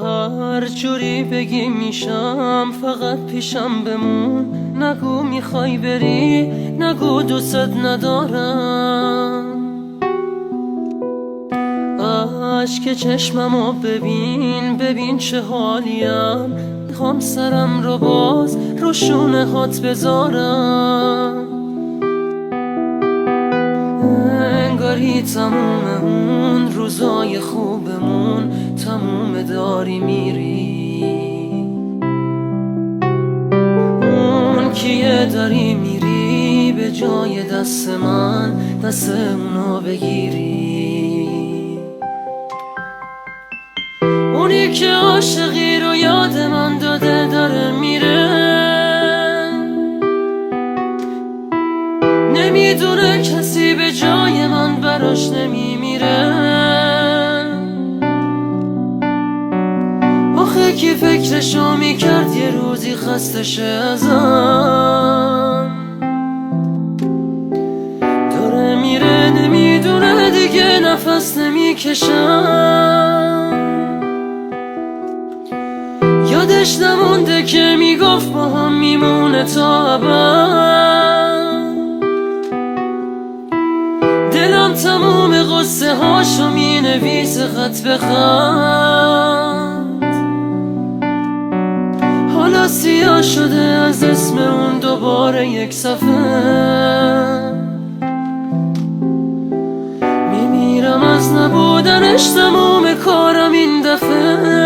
هر جوری بگی میشم، فقط پیشم بمون. نگو میخوای بری، نگو دوست ندارم. اشک چشممو ببین، ببین چه حالیم. میخوام سرم رو باز رو شونه هات بذارم. انگاری تموم اون روزای خوبمون تموم داری میری. اون کیه داری میری به جای دست من، دست اونو بگیری. اونی که عاشقی رو یاد من داده داره میره. نمیدونه کسی به جای من براش نمیمیره. آخه کی فکرشو میکرد یه روزی خسته شه ازم. داره میره نمیدونه دیگه نفس نمیکشم. یادش نمونده که میگفت با هم میمونه تا ابد. دلم تموم قصه هاشو مینویسه خط به خط. حالا سیاه شده از اسم اون دوباره یک صفحه. میمیرم از نبودنش، تموم کارم این دفعه.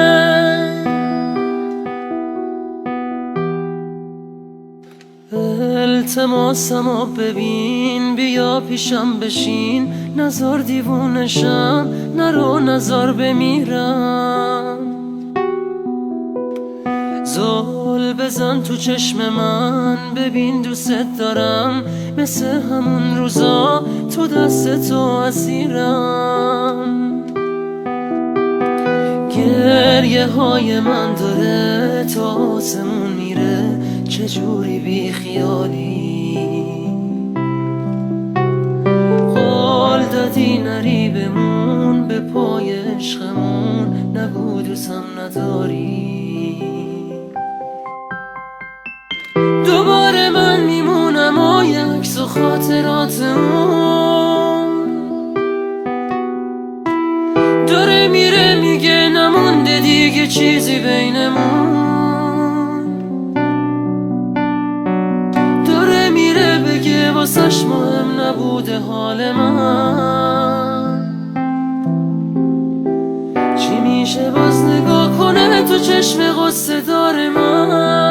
التماسمو ببین، بیا پیشم بشین. نزار دیوونشم، نرو نزار بمیرم. زل بزن تو چشم من، ببین دوست دارم. مثل همون روزا تو دست تو اسیرم. گریه های من داره تا آسمون میره، چجوری بی خیالی. قول دادی نری بمون به پای عشقمون، نگو دوستم نداری. دوباره من میمونم و عکس و خاطرات اون. داره میره میگه نمونده دیگه چیزی بینمون. داره میره بگه واسش مهم نبوده حال من. چی میشه باز نگاه کنه تو چشم غصه دار من.